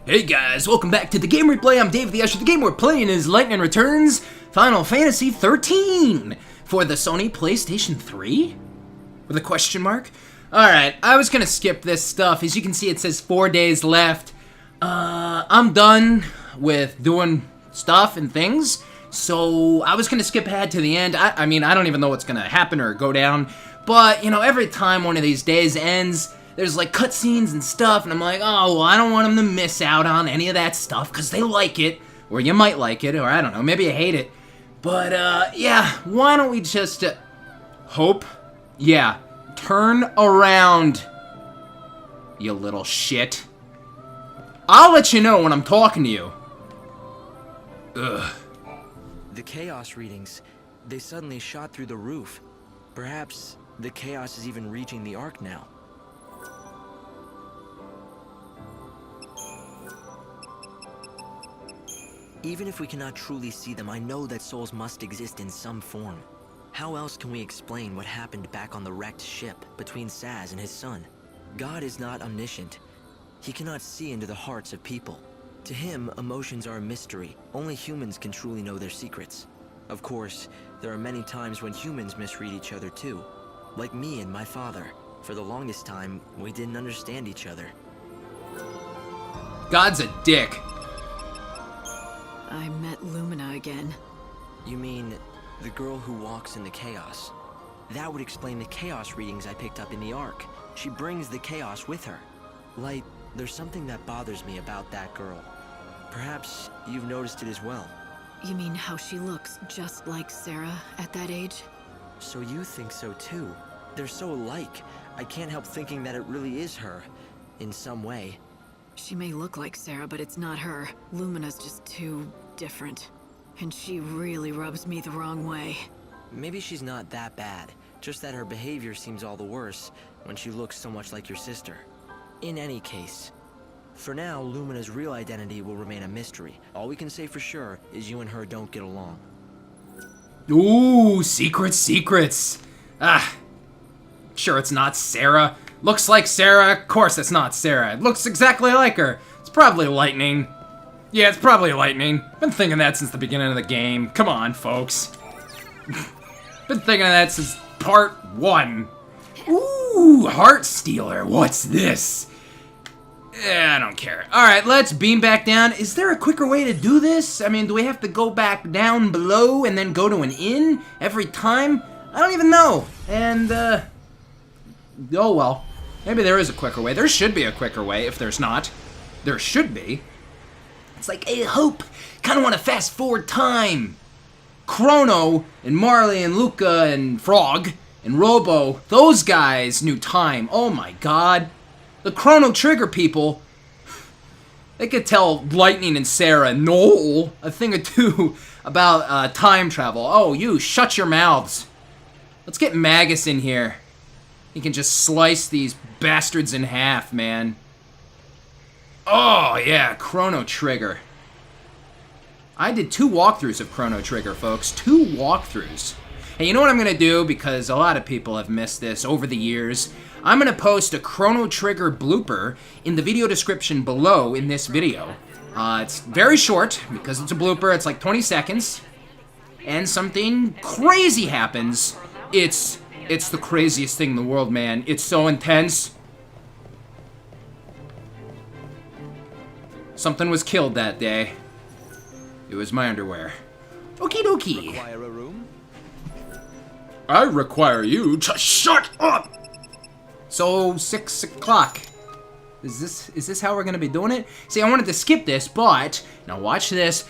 Hey guys, welcome back to the Game Replay. I'm DavetheUsher. The game we're playing is Lightning Returns Final Fantasy XIII for the Sony PlayStation 3? With a question mark? Alright, I was gonna skip this stuff. As you can see, it says 4 days left. I'm done with doing stuff and things, so I was gonna skip ahead to the end. I mean, I don't even know what's gonna happen or go down, but, you know, every time one of these days ends, there's like cutscenes and stuff, and I'm like, oh, well, I don't want them to miss out on any of that stuff, because they like it, or you might like it, or I don't know, maybe you hate it. But, yeah, why don't we just, hope? Yeah, turn around, you little shit. I'll let you know when I'm talking to you. Ugh. The chaos readings, they suddenly shot through the roof. Perhaps the chaos is even reaching the Ark now. Even if we cannot truly see them, I know that souls must exist in some form. How else can we explain what happened back on the wrecked ship between Saz and his son? God is not omniscient. He cannot see into the hearts of people. To him, emotions are a mystery. Only humans can truly know their secrets. Of course, there are many times when humans misread each other too. Like me and my father. For the longest time, we didn't understand each other. God's a dick. I met Lumina again. You mean, the girl who walks in the chaos? That would explain the chaos readings I picked up in the Ark. She brings the chaos with her. Light, there's something that bothers me about that girl. Perhaps you've noticed it as well. You mean how she looks just like Sarah at that age? So you think so too? They're so alike. I can't help thinking that it really is her, in some way. She may look like Sarah, but it's not her. Lumina's just too different. And she really rubs me the wrong way. Maybe she's not that bad, just that her behavior seems all the worse when she looks so much like your sister. In any case, for now, Lumina's real identity will remain a mystery. All we can say for sure is you and her don't get along. Ooh, secrets. Ah, sure it's not Sarah. Looks like Sarah, of course it's not Sarah. It looks exactly like her. It's probably Lightning. Yeah, it's probably Lightning. Been thinking that since the beginning of the game. Come on, folks. Been thinking of that since part 1. Ooh, Heart Stealer, what's this? I don't care. Alright, let's beam back down. Is there a quicker way to do this? I mean, do we have to go back down below and then go to an inn every time? I don't even know. And, oh well. Maybe there is a quicker way. There should be a quicker way. If there's not, there should be. It's like, I hope. Kind of want to fast forward time. Chrono and Marley and Luca and Frog and Robo, those guys knew time. Oh my god. The Chrono Trigger people, they could tell Lightning and Sarah and Noel a thing or two about time travel. Oh, you, shut your mouths. Let's get Magus in here. He can just slice these bastards in half, man. Oh, yeah, Chrono Trigger. I did 2 walkthroughs of Chrono Trigger, folks. 2 walkthroughs. And you know what I'm going to do, because a lot of people have missed this over the years? I'm going to post a Chrono Trigger blooper in the video description below in this video. It's very short, because it's a blooper. It's like 20 seconds. And something crazy happens. It's the craziest thing in the world, man. It's so intense. Something was killed that day. It was my underwear. Okie dokie. Require a room? I require you to shut up! So, 6 o'clock. Is this how we're gonna be doing it? See, I wanted to skip this, but now watch this.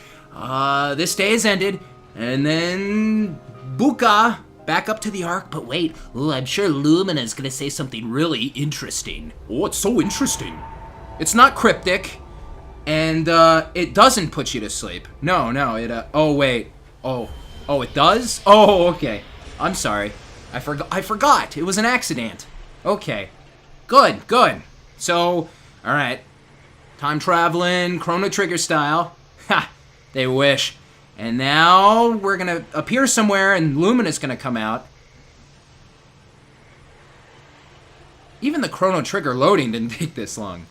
This day has ended, and then Buka back up to the Ark. But wait, ooh, I'm sure Lumina's gonna say something really interesting. Oh, it's so interesting. It's not cryptic, and it doesn't put you to sleep. No, it oh wait, oh it does? Oh, okay. I'm sorry. I forgot. It was an accident. Okay. Good. So, alright. Time traveling, Chrono Trigger style. Ha! They wish. And now we're gonna appear somewhere and Lumina's gonna come out. Even the Chrono Trigger loading didn't take this long.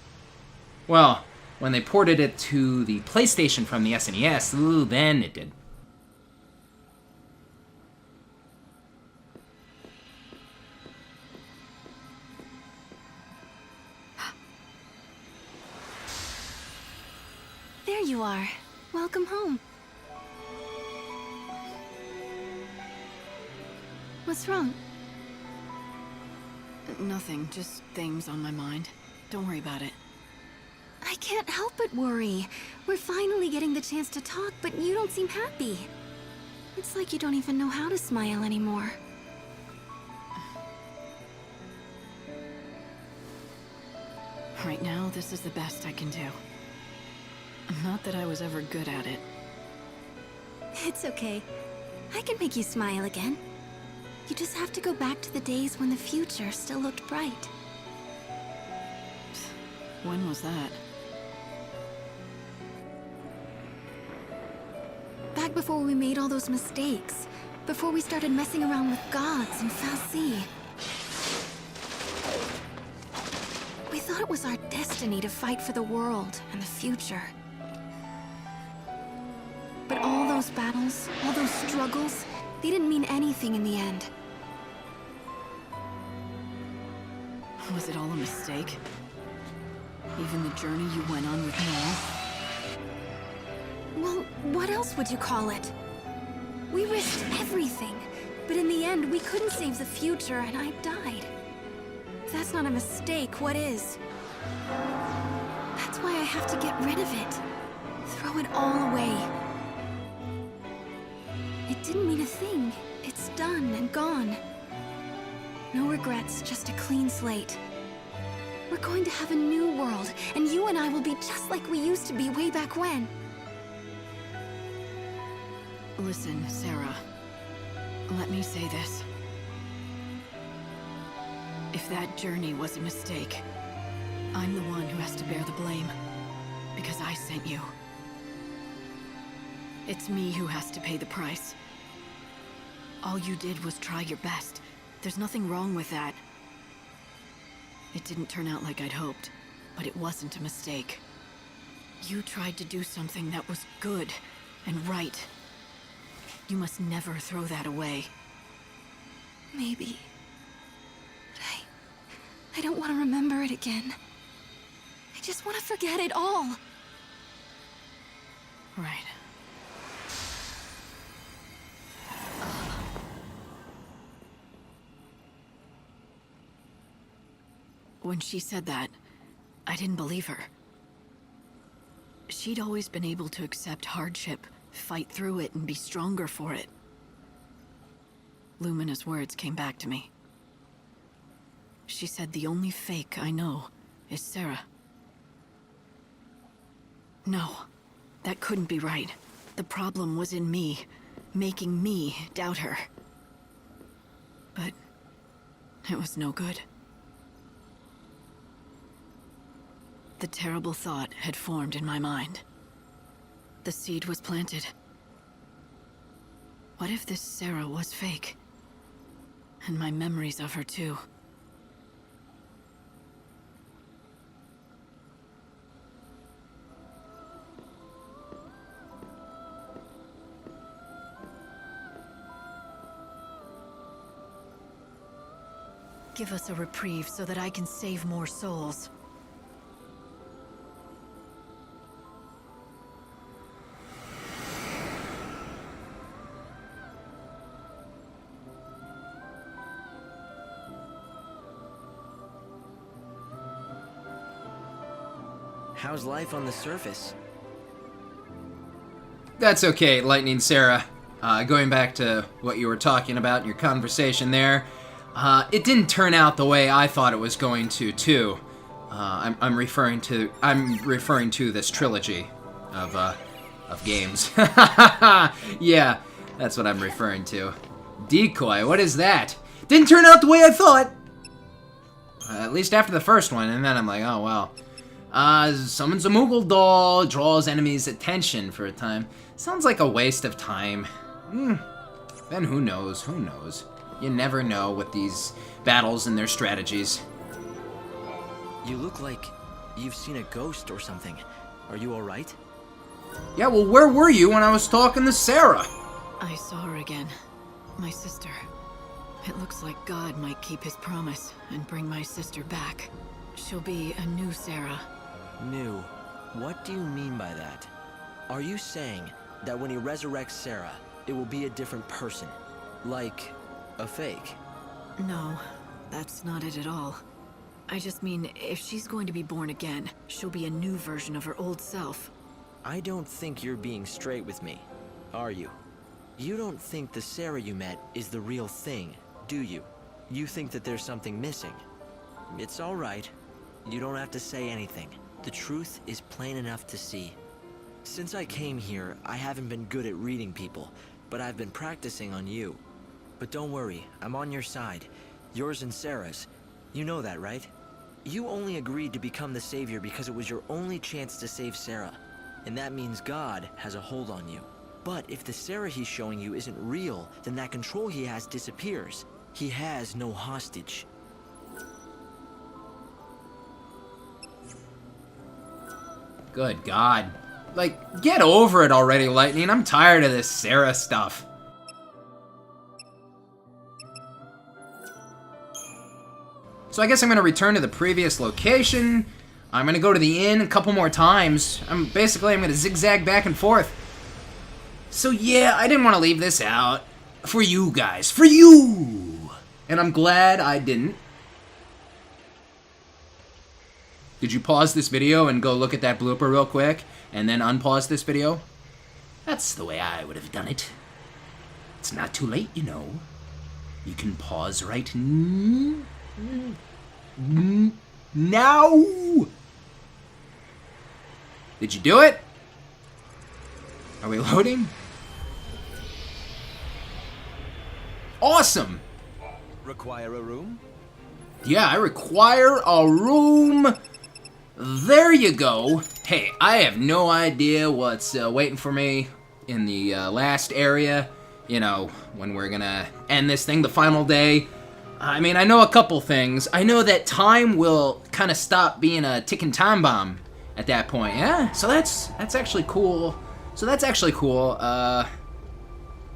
Well, When they ported it to the PlayStation from the SNES, ooh, then it did. There you are. Welcome home. What's wrong? Nothing, just things on my mind. Don't worry about it. I can't help but worry. We're finally getting the chance to talk, but you don't seem happy. It's like you don't even know how to smile anymore. Right now, this is the best I can do. Not that I was ever good at it. It's okay. I can make you smile again. You just have to go back to the days when the future still looked bright. When was that? Back before we made all those mistakes. Before we started messing around with gods and Fantasy. We thought it was our destiny to fight for the world and the future. But all those battles, all those struggles, they didn't mean anything in the end. Was it all a mistake? Even the journey you went on with Noel? Well, what else would you call it? We risked everything, but in the end, we couldn't save the future, and I died. If that's not a mistake, what is? That's why I have to get rid of it. Throw it all away. It didn't mean a thing. It's done and gone. No regrets, just a clean slate. We're going to have a new world, and you and I will be just like we used to be way back when. Listen, Sarah. Let me say this. If that journey was a mistake, I'm the one who has to bear the blame. Because I sent you. It's me who has to pay the price. All you did was try your best. There's nothing wrong with that. It didn't turn out like I'd hoped, but it wasn't a mistake. You tried to do something that was good and right. You must never throw that away. Maybe. But I don't want to remember it again. I just want to forget it all. Right. When she said that, I didn't believe her. She'd always been able to accept hardship, fight through it, and be stronger for it. Lumina's words came back to me. She said the only fake I know is Sarah. No, that couldn't be right. The problem was in me, making me doubt her. But it was no good. The terrible thought had formed in my mind. The seed was planted. What if this Sarah was fake? And my memories of her too. Give us a reprieve so that I can save more souls. How's life on the surface? That's okay, Lightning Sarah. Going back to what you were talking about in your conversation there, it didn't turn out the way I thought it was going to, too. I'm referring to this trilogy of games. Yeah, that's what I'm referring to. Decoy, what is that? Didn't turn out the way I thought. At least after the first one, and then I'm like, oh well. Summons a Moogle doll, draws enemies' attention for a time. Sounds like a waste of time. Then who knows, who knows. You never know with these battles and their strategies. You look like you've seen a ghost or something. Are you alright? Yeah, well, where were you when I was talking to Sarah? I saw her again. My sister. It looks like God might keep his promise and bring my sister back. She'll be a new Sarah. New. What do you mean by that? Are you saying that when he resurrects Sarah, it will be a different person? Like a fake? No, that's not it at all. I just mean, if she's going to be born again, she'll be a new version of her old self. I don't think you're being straight with me, are you? You don't think the Sarah you met is the real thing, do you? You think that there's something missing. It's alright. You don't have to say anything. The truth is plain enough to see. Since I came here, I haven't been good at reading people, but I've been practicing on you. But don't worry, I'm on your side. Yours and Sarah's. You know that, right? You only agreed to become the savior because it was your only chance to save Sarah. And that means God has a hold on you. But if the Sarah he's showing you isn't real, then that control he has disappears. He has no hostage. Good God. Like, get over it already, Lightning. I'm tired of this Sarah stuff. So I guess I'm going to return to the previous location. I'm going to go to the inn a couple more times. I'm going to zigzag back and forth. So yeah, I didn't want to leave this out. For you guys. For you! And I'm glad I didn't. Did you pause this video and go look at that blooper real quick, and then unpause this video? That's the way I would have done it. It's not too late, you know. You can pause right now. Did you do it? Are we loading? Awesome! Require a room? Yeah, I require a room. There you go. Hey, I have no idea what's waiting for me in the last area. You know, when we're gonna end this thing, the final day. I mean, I know a couple things. I know that time will kind of stop being a ticking time bomb at that point. Yeah, so that's actually cool.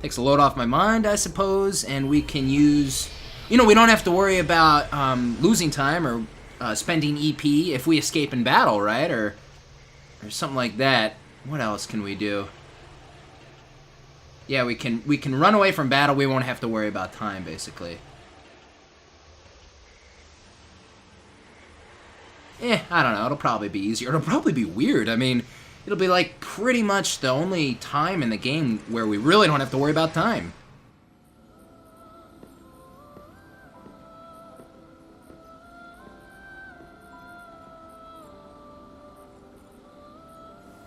Takes a load off my mind, I suppose, and we can use... You know, we don't have to worry about losing time or spending EP if we escape in battle, right? Or something like that. What else can we do? Yeah, we can run away from battle. We won't have to worry about time, basically. I don't know. It'll probably be easier. It'll probably be weird. I mean, it'll be like pretty much the only time in the game where we really don't have to worry about time.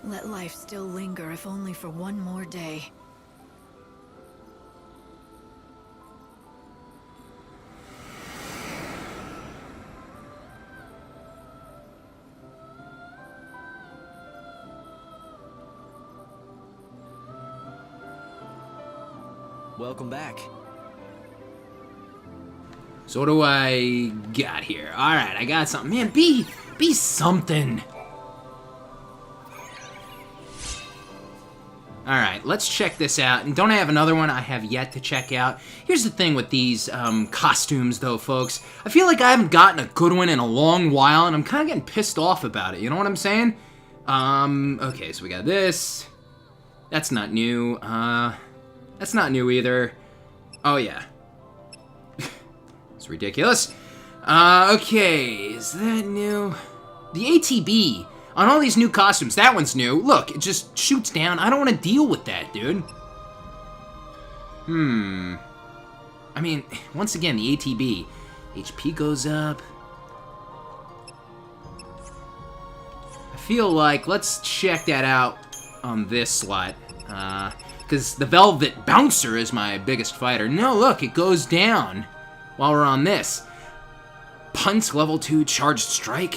Let life still linger, if only for one more day. Welcome back. So what do I got here? Alright, I got something. Man, be something. Alright, let's check this out. And don't I have another one I have yet to check out? Here's the thing with these costumes, though, folks. I feel like I haven't gotten a good one in a long while, and I'm kind of getting pissed off about it. You know what I'm saying? Okay, so we got this. That's not new. That's not new either. Oh, yeah. It's ridiculous. Okay, is that new? The ATB. On all these new costumes, that one's new. Look, it just shoots down. I don't want to deal with that, dude. I mean, once again, the ATB. HP goes up. I feel like, let's check that out on this slot. Because the Velvet Bouncer is my biggest fighter. No, look, it goes down while we're on this. Punch level 2 charged strike.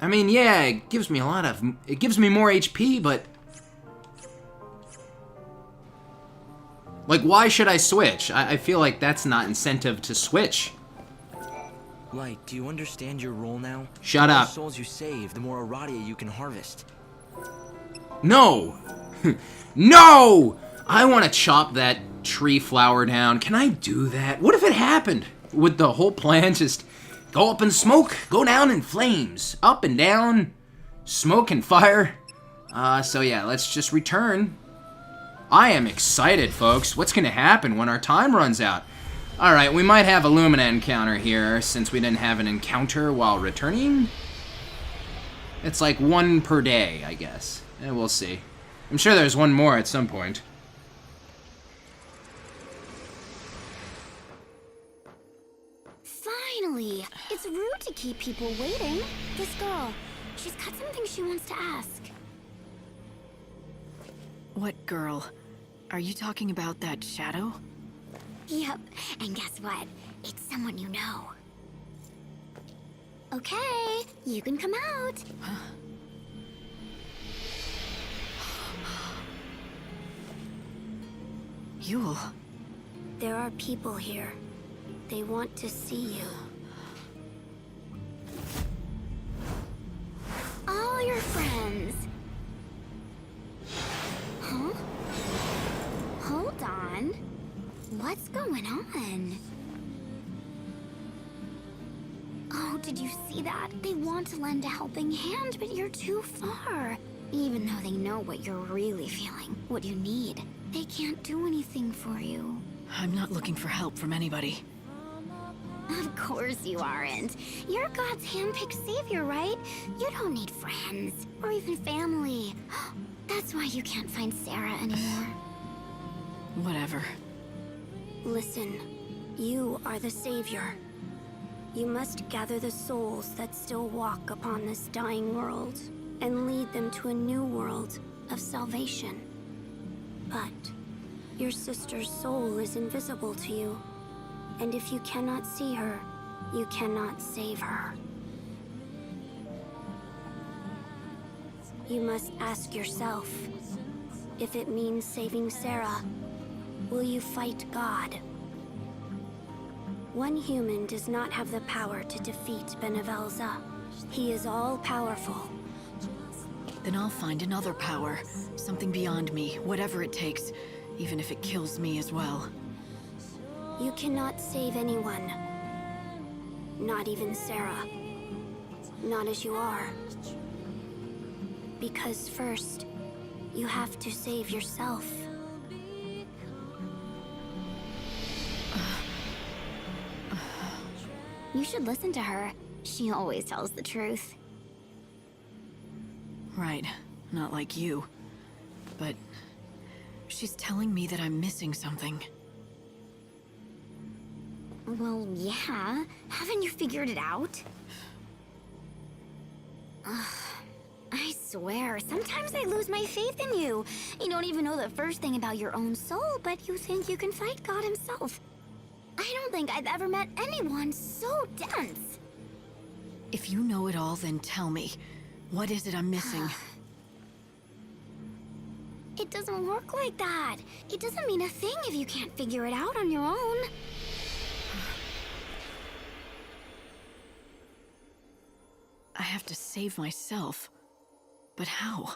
I mean, yeah, it gives me it gives me more HP, but... Like, why should I switch? I feel like that's not incentive to switch. Light, do you understand your role now? Shut The more up. souls you save, the more Aradia you can harvest. No! No! I want to chop that tree flower down. Can I do that? What if it happened? Would the whole plan just go up in smoke, go down in flames? Up and down, smoke and fire. So yeah, let's just return. I am excited, folks. What's going to happen when our time runs out? Alright, we might have a Lumina encounter here, since we didn't have an encounter while returning. It's like one per day, I guess. And we'll see. I'm sure there's one more at some point. Finally! It's rude to keep people waiting. This girl, she's got something she wants to ask. What girl? Are you talking about that shadow? Yep, and guess what? It's someone you know. Okay, you can come out. Yule. There are people here. They want to see you. All your friends. Huh? Hold on. What's going on? Oh, did you see that? They want to lend a helping hand, but you're too far. Even though they know what you're really feeling, what you need, they can't do anything for you. I'm not looking for help from anybody. Of course you aren't. You're God's handpicked savior, right? You don't need friends, or even family. That's why you can't find Sarah anymore. Whatever. Listen, you are the savior. You must gather the souls that still walk upon this dying world, and lead them to a new world of salvation. But your sister's soul is invisible to you. And if you cannot see her, you cannot save her. You must ask yourself, if it means saving Sarah, will you fight God? One human does not have the power to defeat Benevalza. He is all-powerful. Then I'll find another power. Something beyond me, whatever it takes. Even if it kills me as well. You cannot save anyone. Not even Sarah. Not as you are. Because first, you have to save yourself. You should listen to her. She always tells the truth. Right, not like you. But she's telling me that I'm missing something. Well, yeah. Haven't you figured it out? Ugh. I swear, sometimes I lose my faith in you. You don't even know the first thing about your own soul, but you think you can fight God himself. I don't think I've ever met anyone so dense. If you know it all, then tell me. What is it I'm missing? It doesn't work like that. It doesn't mean a thing if you can't figure it out on your own. I have to save myself. But how?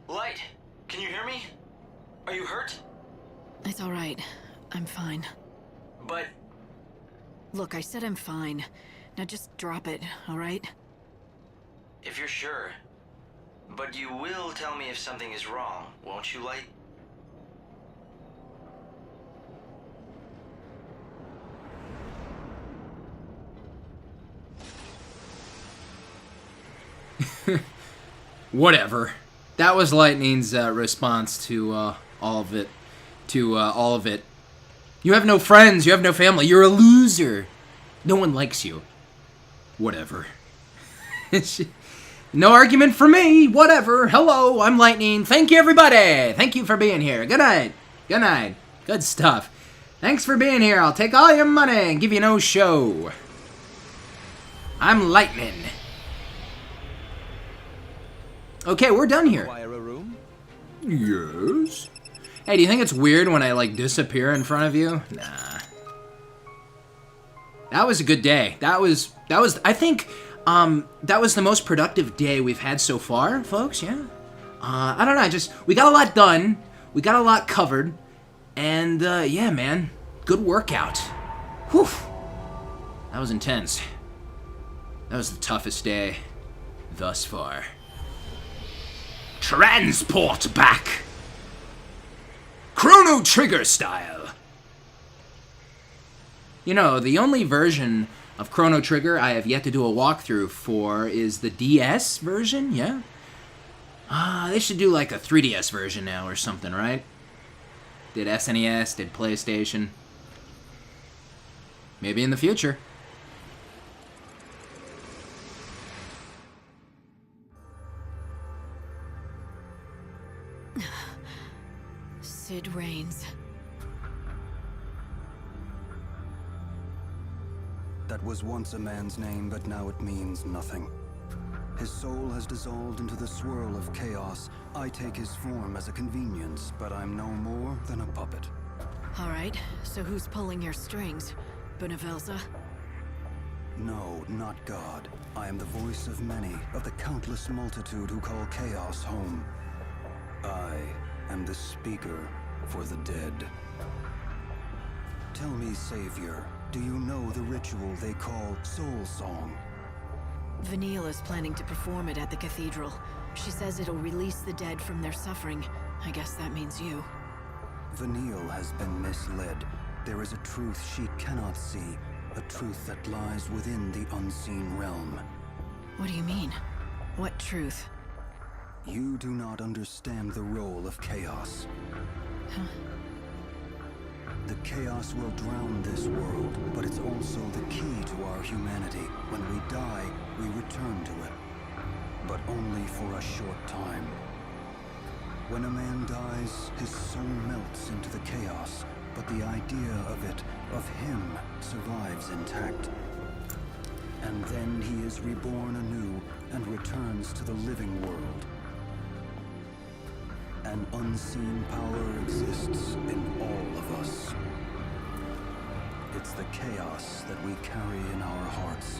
Light, can you hear me? Are you hurt? It's all right. I'm fine. But Look, I said I'm fine. Now just drop it, all right? if you're sure. But you will tell me if something is wrong, won't you, Light? Whatever. That was Lightning's response to all of it. All of it. You have no friends. You have no family. You're a loser. No one likes you. Whatever. No argument for me. Whatever. Hello, I'm Lightning. Thank you, everybody. Thank you for being here. Good night. Good night. Good stuff. Thanks for being here. I'll take all your money and give you no show. I'm Lightning. Okay, we're done here. Require a room? Yes. Hey, do you think it's weird when I, like, disappear in front of you? Nah. That was a good day. That was, I think, that was the most productive day we've had so far, folks, yeah? I don't know, we got a lot done, we got a lot covered, and, yeah, man, good workout. Whew. That was intense. That was the toughest day thus far. Transport back! Chrono Trigger style! You know, the only version of Chrono Trigger I have yet to do a walkthrough for is the DS version, yeah? They should do like a 3DS version now or something, right? Did SNES, did PlayStation. Maybe in the future. Cid reigns. That was once a man's name, but now it means nothing. His soul has dissolved into the swirl of chaos. I take his form as a convenience, but I'm no more than a puppet. Alright, so who's pulling your strings? Benevelza? No, not God. I am the voice of many, of the countless multitude who call chaos home. I am the speaker for the dead. Tell me, Savior, do you know the ritual they call Soul Song? Vanille is planning to perform it at the cathedral. She says it'll release the dead from their suffering. I guess that means you. Vanille has been misled. There is a truth she cannot see, a truth that lies within the unseen realm. What do you mean? What truth? You do not understand the role of chaos. Huh? The chaos will drown this world, but it's also the key to our humanity. When we die, we return to it. But only for a short time. When a man dies, his soul melts into the chaos, but the idea of it, of him, survives intact. And then he is reborn anew and returns to the living world. An unseen power exists in all of us. It's the chaos that we carry in our hearts.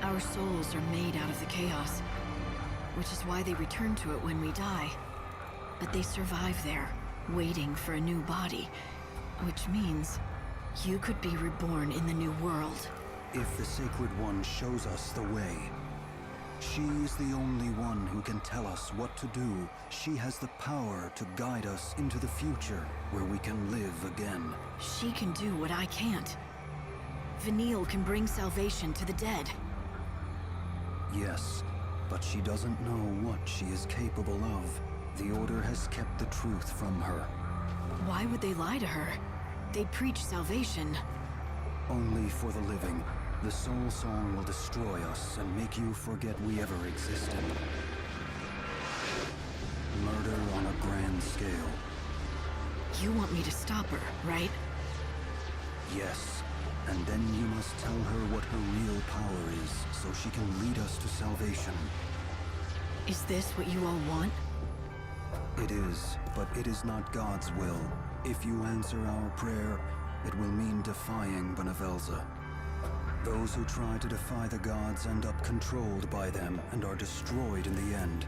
Our souls are made out of the chaos, which is why they return to it when we die. But they survive there, waiting for a new body, which means you could be reborn in the new world. If the Sacred One shows us the way, she is the only one who can tell us what to do. She has the power to guide us into the future, where we can live again. She can do what I can't. Vanille can bring salvation to the dead. Yes, but she doesn't know what she is capable of. The Order has kept the truth from her. Why would they lie to her? They preach salvation. Only for the living. The Soul Song will destroy us and make you forget we ever existed. Murder on a grand scale. You want me to stop her, right? Yes, and then you must tell her what her real power is, so she can lead us to salvation. Is this what you all want? It is, but it is not God's will. If you answer our prayer, it will mean defying Benevelza. Those who try to defy the gods end up controlled by them and are destroyed in the end.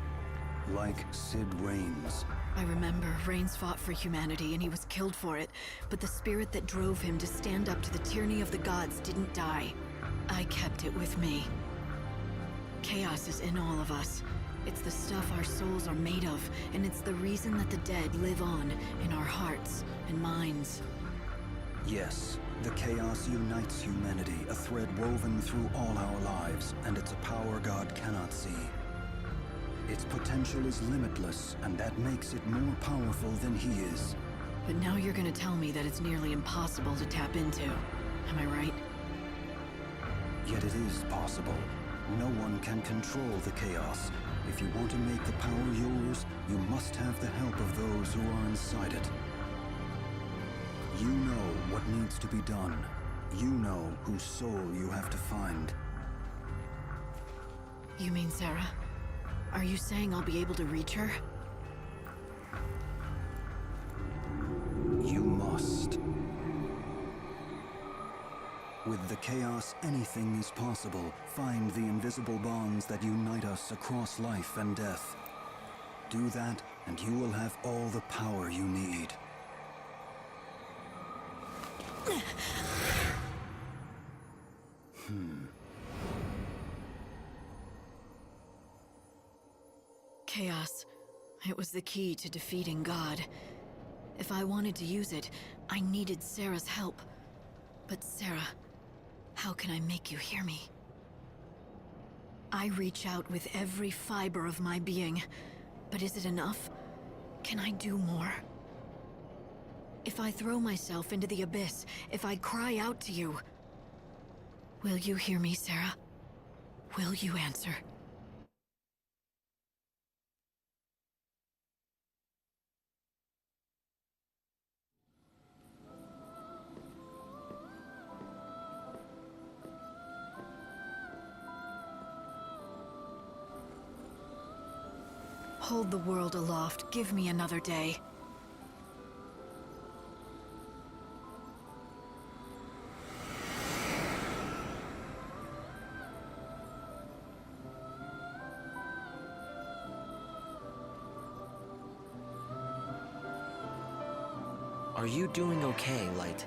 Like Cid Reigns. I remember Reigns fought for humanity and he was killed for it, but the spirit that drove him to stand up to the tyranny of the gods didn't die. I kept it with me. Chaos is in all of us. It's the stuff our souls are made of, and it's the reason that the dead live on in our hearts and minds. Yes, the chaos unites humanity, a thread woven through all our lives, and it's a power God cannot see. Its potential is limitless, and that makes it more powerful than he is. But now you're gonna tell me that it's nearly impossible to tap into. Am I right? Yet it is possible. No one can control the chaos. If you want to make the power yours, you must have the help of those who are inside it. You know what needs to be done. You know whose soul you have to find. You mean Sarah? Are you saying I'll be able to reach her? You must. With the chaos, anything is possible. Find the invisible bonds that unite us across life and death. Do that, and you will have all the power you need. Chaos. It was the key to defeating God. If I wanted to use it, I needed Sarah's help. But Sarah, how can I make you hear me? I reach out with every fiber of my being, but is it enough? Can I do more? If I throw myself into the abyss, if I cry out to you, will you hear me, Sarah? Will you answer? Hold the world aloft. Give me another day. Are you doing okay, Light?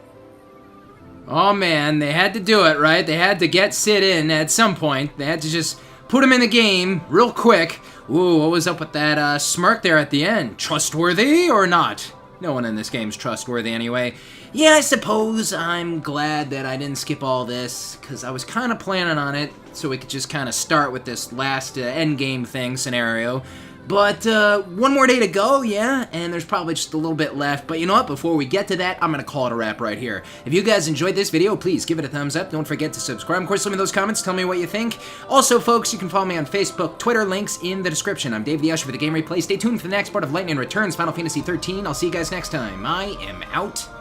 Oh man, they had to do it, right? They had to get Sid in at some point. They had to just put him in the game real quick. Ooh, what was up with that smirk there at the end? Trustworthy or not? No one in this game's trustworthy anyway. Yeah, I suppose I'm glad that I didn't skip all this, because I was kind of planning on it, so we could just kind of start with this last endgame thing scenario. But one more day to go, yeah, and there's probably just a little bit left. But you know what? Before we get to that, I'm going to call it a wrap right here. If you guys enjoyed this video, please give it a thumbs up. Don't forget to subscribe. Of course, leave me those comments. Tell me what you think. Also, folks, you can follow me on Facebook, Twitter, links in the description. I'm DavetheUsher for the Game Replay. Stay tuned for the next part of Lightning Returns Final Fantasy XIII. I'll see you guys next time. I am out.